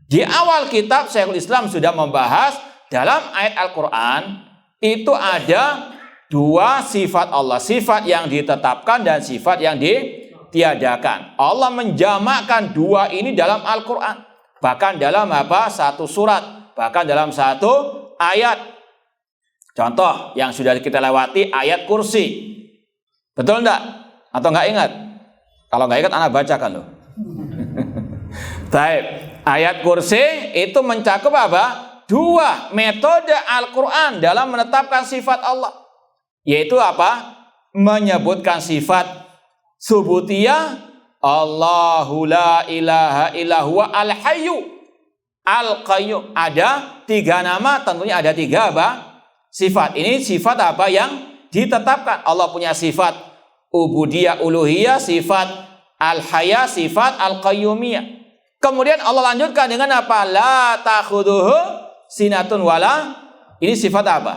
di awal kitab Syekhul Islam sudah membahas dalam ayat Al-Quran itu ada dua sifat Allah, sifat yang ditetapkan dan sifat yang ditiadakan. Allah menjamakkan dua ini dalam Al-Quran, bahkan dalam apa? Satu surat, bahkan dalam satu ayat. Contoh yang sudah kita lewati ayat kursi, betul enggak? Atau enggak ingat? Kalau enggak ingat, anak bacakan loh. Baik. Ayat kursi itu mencakup apa? Dua metode Al-Quran dalam menetapkan sifat Allah. Yaitu apa? Menyebutkan sifat subutiyah, Allahu la ilaha illa huwa al-hayyu al-qayyum. Ada tiga nama, tentunya ada tiga apa? Sifat. Ini sifat apa yang ditetapkan? Allah punya sifat ubudiyah uluhiyah, sifat al-haya, sifat al-qayyumiyah. Kemudian Allah lanjutkan dengan apa? La ta'khudhuhu sinatun wala. Ini sifat apa?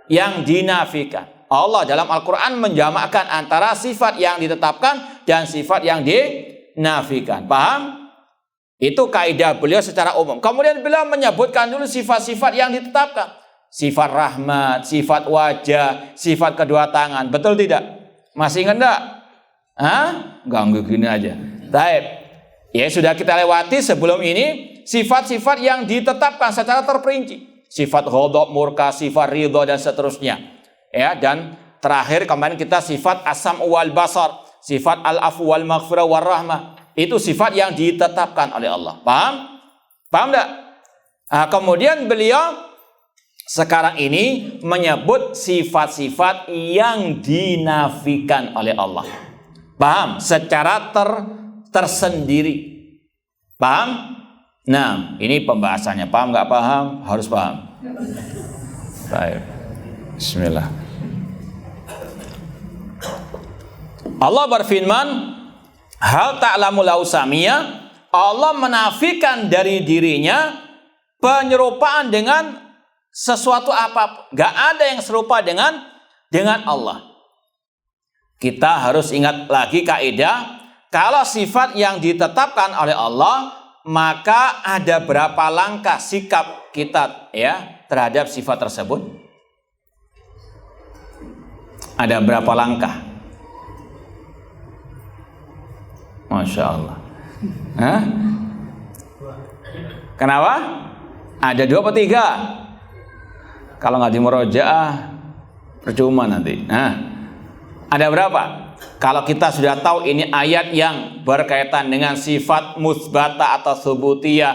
Yang dinafikan. Allah dalam Al-Quran menjamakkan antara sifat yang ditetapkan dan sifat yang dinafikan. Paham? Itu kaidah beliau secara umum. Kemudian beliau menyebutkan dulu sifat-sifat yang ditetapkan. Sifat rahmat, sifat wajah, sifat kedua tangan. Betul tidak? Masih ingat enggak? Hah? Ganggu gini aja. Baik. Ya sudah kita lewati sebelum ini sifat-sifat yang ditetapkan secara terperinci. Sifat ghadab, murka, sifat ridha dan seterusnya. Ya, dan terakhir kemarin kita sifat as-sam' wal basar, sifat al-afu wal maghfirah war rahmah. Itu sifat yang ditetapkan oleh Allah. Paham? Paham enggak? Nah, kemudian beliau sekarang ini menyebut sifat-sifat yang dinafikan oleh Allah. Paham? Secara tersendiri. Paham? Nah, ini pembahasannya. Paham nggak paham? Harus paham. Baik. Bismillah. Allah berfirman, hal ta'lamu lahu samia. Allah menafikan dari dirinya penyerupaan dengan sesuatu apapun. Nggak ada yang serupa dengan Allah. Kita harus ingat lagi kaidah, kalau sifat yang ditetapkan oleh Allah, maka ada berapa langkah sikap kita ya terhadap sifat tersebut? Ada berapa langkah? Masya Allah. Hah? Kenapa? Ada 2 atau 3? Kalau nggak dimurojaah percuma nanti. Nah, ada berapa? Kalau kita sudah tahu ini ayat yang berkaitan dengan sifat musbata atau subutiyah,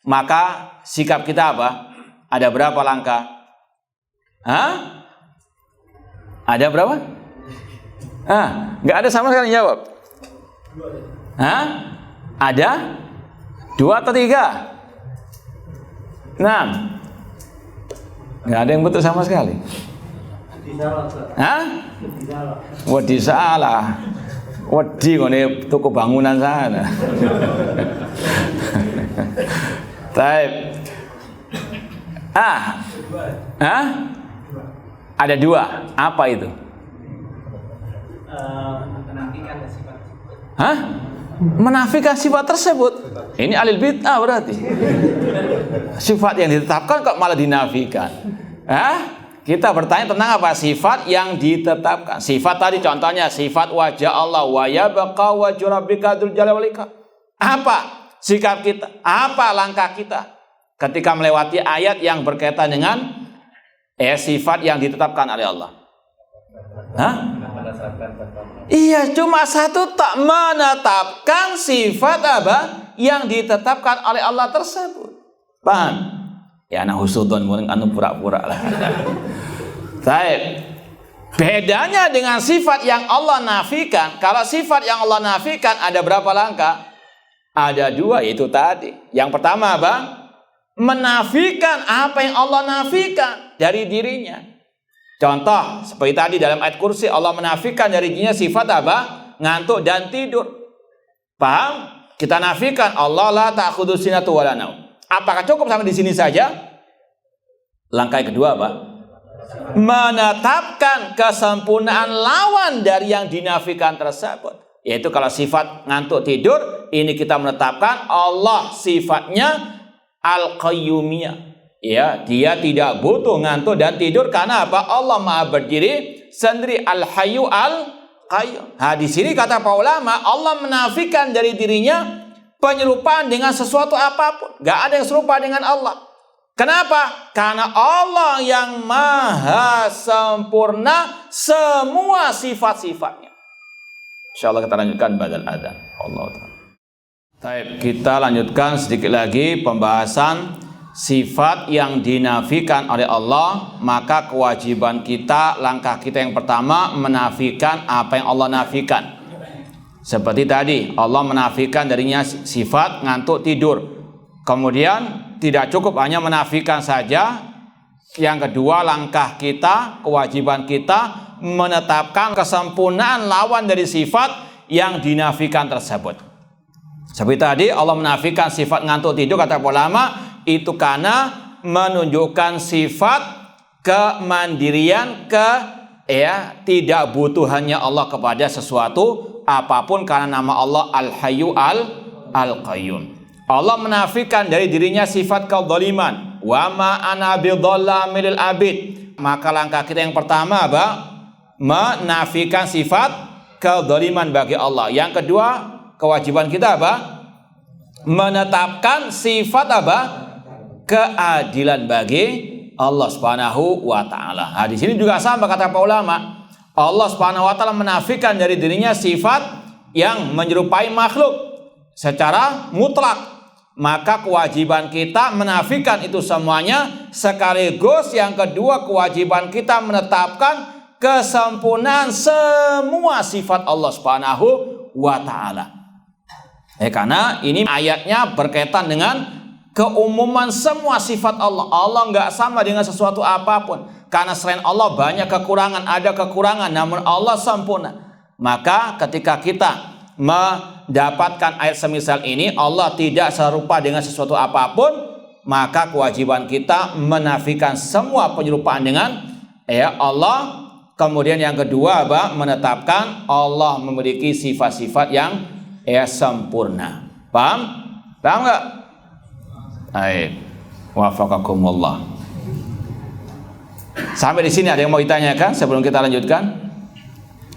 maka sikap kita apa? Ada berapa langkah? Hah? Ada berapa? Nggak ada sama sekali jawab. Hah? Ada 2 atau 3? 6. Nggak ada yang betul sama sekali. Hah? Wedi salah. Wedi ngene toko bangunan sana. Baik. Ada 2. Apa itu? Menafikan sifat tersebut. Ini alil bid'ah berarti. Sifat yang ditetapkan kok malah dinafikan. Kita bertanya tentang apa? Sifat yang ditetapkan. Sifat tadi contohnya sifat wajah Allah, wa yabqa wajhu rabbika dzul jalali wal ikram. Apa sikap kita? Apa langkah kita ketika melewati ayat yang berkaitan dengan sifat yang ditetapkan oleh Allah? Iya, cuma satu, tak menetapkan sifat apa yang ditetapkan oleh Allah tersebut. Paham? Ya, anak husudon mungkin anu pura-pura lah. Baik. Bedanya dengan sifat yang Allah nafikan. Kalau sifat yang Allah nafikan ada berapa langkah? Ada 2, yaitu tadi. Yang pertama apa? Menafikan apa yang Allah nafikan dari dirinya. Contoh seperti tadi dalam ayat kursi, Allah menafikan dari dirinya sifat apa? Ngantuk dan tidur. Paham? Kita nafikan Allah la ta'khudhu sinatu wala naum. Apakah cukup sampai di sini saja? Langkah kedua apa? Menetapkan kesempurnaan lawan dari yang dinafikan tersebut. Yaitu kalau sifat ngantuk tidur, ini kita menetapkan Allah sifatnya al-qayyumiyah. Ya, dia tidak butuh ngantuk dan tidur karena apa? Allah Maha berdiri sendiri, al-hayyu al-qayyum. Di sini kata para ulama, Allah menafikan dari dirinya penyerupaan dengan sesuatu apapun. Gak ada yang serupa dengan Allah. Kenapa? Karena Allah yang maha sempurna semua sifat-sifatnya. InsyaAllah kita lanjutkan badal adzan. Allah Ta'ala. Baik, kita lanjutkan sedikit lagi pembahasan sifat yang dinafikan oleh Allah. Maka kewajiban kita, langkah kita yang pertama menafikan apa yang Allah nafikan. Seperti tadi, Allah menafikan darinya sifat ngantuk tidur. Kemudian tidak cukup hanya menafikan saja. Yang kedua, langkah kita, kewajiban kita menetapkan kesempurnaan lawan dari sifat yang dinafikan tersebut. Seperti tadi, Allah menafikan sifat ngantuk tidur, kata ulama, itu karena menunjukkan sifat kemandirian, tidak butuhannya Allah kepada sesuatu apapun, karena nama Allah Al-Hayyu Al-Qayyum. Allah menafikan dari dirinya sifat kedzaliman. Wa ma ana bidzalamil abid. Maka langkah kita yang pertama apa? Menafikan sifat kedzaliman bagi Allah. Yang kedua, kewajiban kita apa? Menetapkan sifat apa? Keadilan bagi Allah Subhanahu wa taala. Nah, di sini juga sama kata para ulama. Allah Subhanahu wa taala menafikan dari dirinya sifat yang menyerupai makhluk secara mutlak. Maka kewajiban kita menafikan itu semuanya, sekaligus yang kedua kewajiban kita menetapkan kesempurnaan semua sifat Allah Subhanahu wa taala. Karena ini ayatnya berkaitan dengan keumuman semua sifat Allah. Allah nggak sama dengan sesuatu apapun. Karena selain Allah banyak kekurangan, ada kekurangan, namun Allah sempurna. Maka ketika kita mendapatkan ayat semisal ini, Allah tidak serupa dengan sesuatu apapun, maka kewajiban kita menafikan semua penyerupaan dengan Allah. Kemudian yang kedua, menetapkan Allah memiliki sifat-sifat yang sempurna. Paham? Paham nggak? Baik. Wafaqakumullah. Sampai di sini ada yang mau ditanyakan sebelum kita lanjutkan?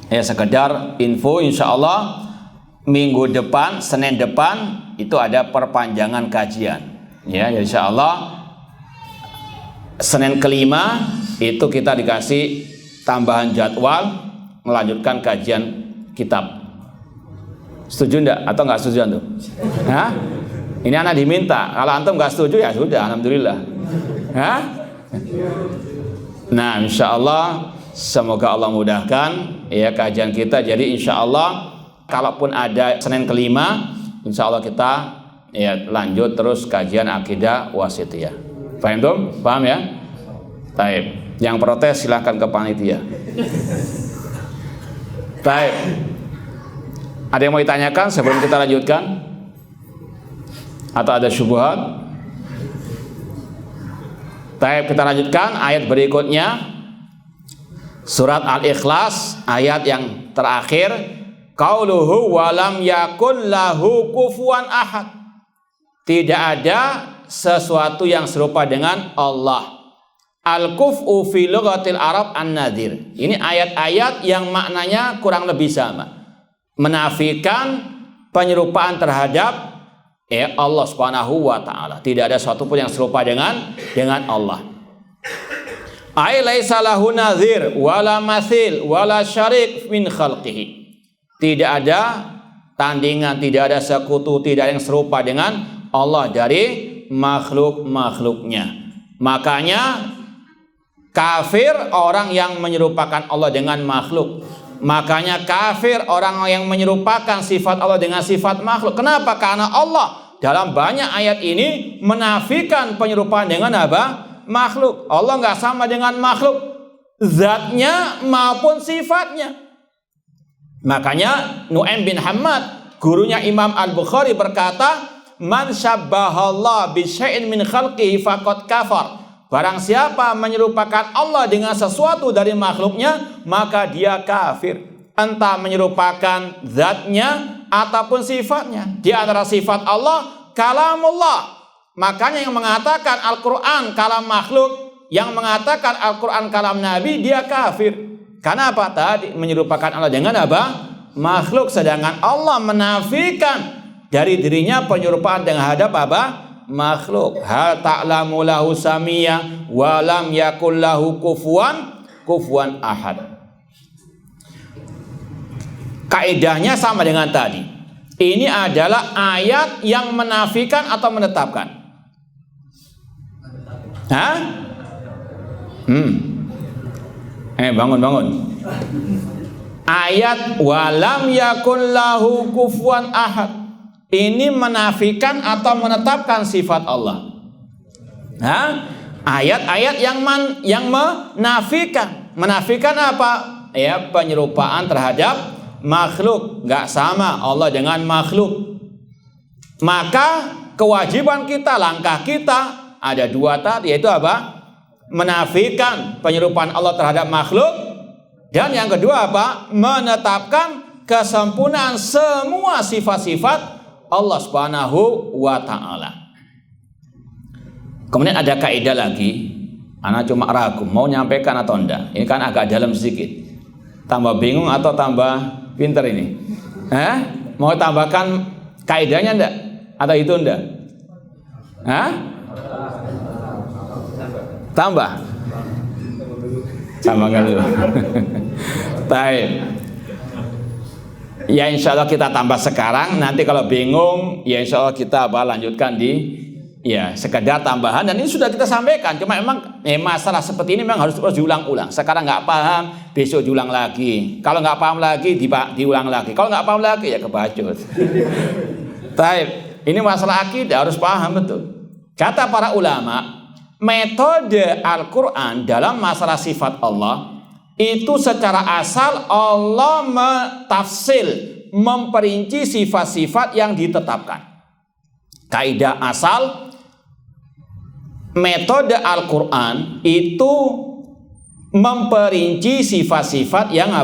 Sekedar info, insya Allah minggu depan, Senin depan itu ada perpanjangan kajian. Insya Allah Senin kelima itu kita dikasih tambahan jadwal melanjutkan kajian kitab. Setuju enggak? Atau enggak setuju antum? Hah? Ini anak diminta. Kalau antum enggak setuju ya sudah, alhamdulillah. Hah? Nah, insya Allah semoga Allah mudahkan kajian kita. Jadi insya Allah kalaupun ada Senin kelima, insya Allah kita lanjut terus kajian akidah wasithiyah. Paham tuh? Paham ya? Baik. Yang protes silahkan ke panitia. Baik. Ada yang mau ditanyakan sebelum kita lanjutkan? Atau ada syubhat? Baik, kita lanjutkan ayat berikutnya. Surat Al-Ikhlas ayat yang terakhir. Qauluhu walam yakul lahu kufuwan ahad. Tidak ada sesuatu yang serupa dengan Allah. Al-kuf'u fi lughatil Arab an-nadhir. Ini ayat-ayat yang maknanya kurang lebih sama. Menafikan penyerupaan terhadap Allah Subhanahu wa taala. Tidak ada sesuatu pun yang serupa dengan Allah. Ai laisa lahu nadhir wala mathil wala syarik min khalqihi. Tidak ada tandingan, tidak ada sekutu, tidak ada yang serupa dengan Allah dari makhluk-makhluknya. Makanya kafir orang yang menyerupakan Allah dengan makhluk. Makanya kafir orang yang menyerupakan sifat Allah dengan sifat makhluk. Kenapa? Karena Allah dalam banyak ayat ini menafikan penyerupaan dengan apa? Makhluk. Allah nggak sama dengan makhluk, zatnya maupun sifatnya. Makanya Nu'aim bin Hammad, gurunya Imam Al-Bukhari berkata, man syabbahallah bi syai'in min khalqihi faqad kafar. Barang siapa menyerupakan Allah dengan sesuatu dari makhluknya, maka dia kafir. Entah menyerupakan zatnya ataupun sifatnya. Di antara sifat Allah, kalamullah. Makanya yang mengatakan Al-Quran kalam makhluk, yang mengatakan Al-Quran kalam Nabi, dia kafir. Karena apa? Tadi menyerupakan Allah dengan apa? Makhluk. Sedangkan Allah menafikan dari dirinya penyerupaan dengan hadap apa? Makhluk. Hal ta'lamu lahu samiyya wa lam yakul lahu kufuwan ahad. Kaidahnya sama dengan tadi. Ini adalah ayat yang menafikan atau menetapkan? Hah? Bangun. Ayat walam yakul lahu kufuwan ahad. Ini menafikan atau menetapkan sifat Allah. Ayat-ayat yang menafikan. Menafikan apa? Penyerupaan terhadap makhluk. Gak sama Allah dengan makhluk. Maka kewajiban kita, langkah kita ada dua tadi, yaitu apa? Menafikan penyerupaan Allah terhadap makhluk. Dan yang kedua apa? Menetapkan kesempurnaan semua sifat-sifat Allah Subhanahu wa taala. Kemudian ada kaidah lagi, ana cuma ragu mau nyampaikan atau enggak. Ini kan agak dalam sedikit. Tambah bingung atau tambah pinter ini? Mau tambahkan kaidahnya enggak? Atau itu enggak? Tambah. Tambahkan dulu. Baik. Ya insya Allah kita tambah sekarang. Nanti kalau bingung, ya insya Allah kita lanjutkan di sekedar tambahan. Dan ini sudah kita sampaikan. Cuma memang masalah seperti ini memang harus terus diulang-ulang. Sekarang nggak paham, besok diulang lagi. Kalau nggak paham lagi, diulang lagi. Kalau nggak paham lagi, ya kebacut. Baik. Ini masalah akidah harus paham betul. Kata para ulama, metode Al-Quran dalam masalah sifat Allah itu secara asal Allah mentafsil, memperinci sifat-sifat yang ditetapkan. Kaidah asal metode Al-Quran itu memperinci sifat-sifat yang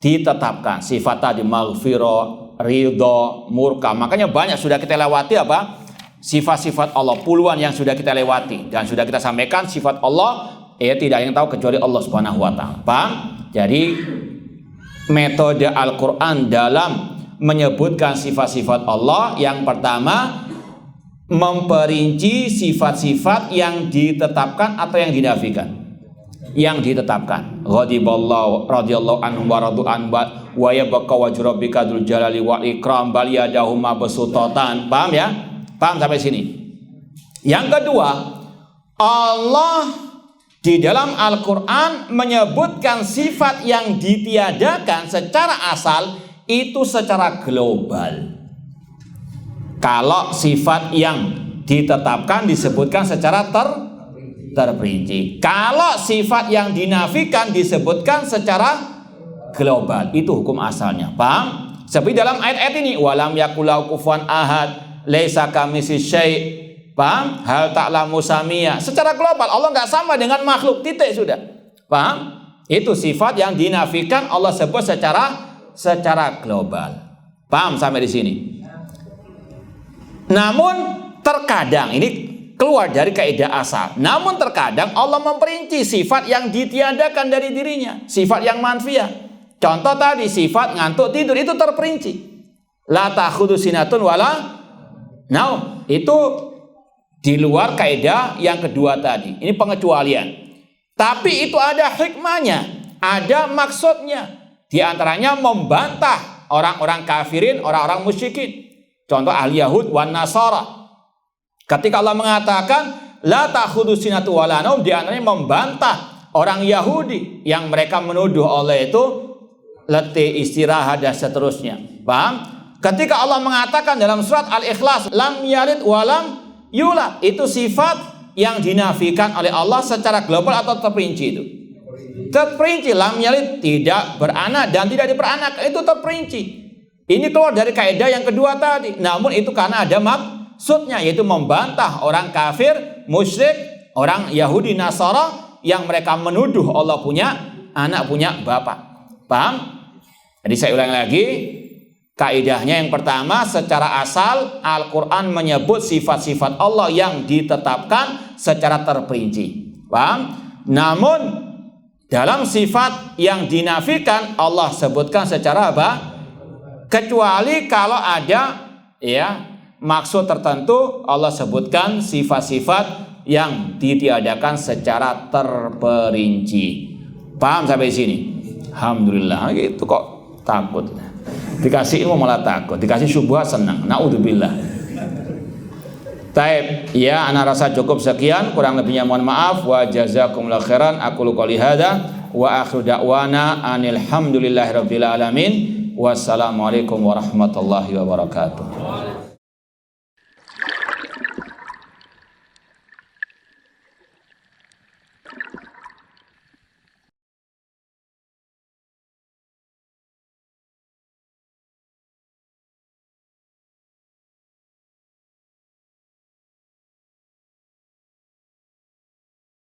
ditetapkan. Sifat tadi maghfirah, ridho, murka. Makanya banyak sudah kita lewati sifat-sifat Allah, puluhan yang sudah kita lewati dan sudah kita sampaikan sifat Allah tidak ada yang tahu kecuali Allah Subhanahu wa taala. Paham? Jadi metode Al-Qur'an dalam menyebutkan sifat-sifat Allah yang pertama memperinci sifat-sifat yang ditetapkan atau yang dinafikan. Yang ditetapkan. Ghadiballahu radhiyallahu anhu wa radu an wa yabqa wajhu rabbika dzul jalali wal ikram bal yadahu mabsutatan. Paham ya? Paham sampai sini? Yang kedua, Allah di dalam Al-Quran menyebutkan sifat yang ditiadakan secara asal itu secara global. Kalau sifat yang ditetapkan disebutkan secara terperinci. Kalau sifat yang dinafikan disebutkan secara global. Itu hukum asalnya. Paham? Seperti dalam ayat-ayat ini, walam yakulau kufuwan ahad, laisa kamitslihi syai'. Paham? Hal ta'lamu samia. Secara global Allah nggak sama dengan makhluk, titik sudah. Paham? Itu sifat yang dinafikan Allah sebut secara global. Paham sampai di sini? Namun terkadang ini keluar dari kaidah asal. Namun terkadang Allah memperinci sifat yang ditiadakan dari dirinya, sifat yang manfiyah. Contoh tadi sifat ngantuk tidur itu terperinci. La ta'khudhu sinatun wala naum. Itu di luar kaidah yang kedua tadi. Ini pengecualian. Tapi itu ada hikmahnya, ada maksudnya. Di antaranya membantah orang-orang kafirin, orang-orang musyrikin. Contoh ahli Yahud wan Nasara. Ketika Allah mengatakan la ta'khudhu sinatu wala naum, di antaranya membantah orang Yahudi yang mereka menuduh Allah itu letih, istirahat dan seterusnya. Paham? Ketika Allah mengatakan dalam surat Al-Ikhlas lam yalid walam yulad, itu sifat yang dinafikan oleh Allah secara global atau terperinci itu? Terperinci. Lam yalid, tidak beranak dan tidak diperanakan, itu terperinci. Ini keluar dari kaidah yang kedua tadi. Namun itu karena ada maksudnya, yaitu membantah orang kafir, musyrik, orang Yahudi Nasara yang mereka menuduh Allah punya anak, punya bapak. Paham? Jadi saya ulang lagi. Kaidahnya yang pertama, secara asal Al-Quran menyebut sifat-sifat Allah yang ditetapkan secara terperinci. Paham? Namun dalam sifat yang dinafikan Allah sebutkan secara kecuali kalau ada maksud tertentu Allah sebutkan sifat-sifat yang ditiadakan secara terperinci. Paham sampai sini? Alhamdulillah. Gitu kok takut. Dikasih ilmu malah takut, dikasih syubhat senang. Naudzubillah. Taib, ya ana rasa cukup sekian, kurang lebihnya mohon maaf. Wa jazakumullahu khairan. Aku qouli hadza wa akhiru da'wana anil hamdulillahirabbil alamin. Wassalamualaikum warahmatullahi wabarakatuh.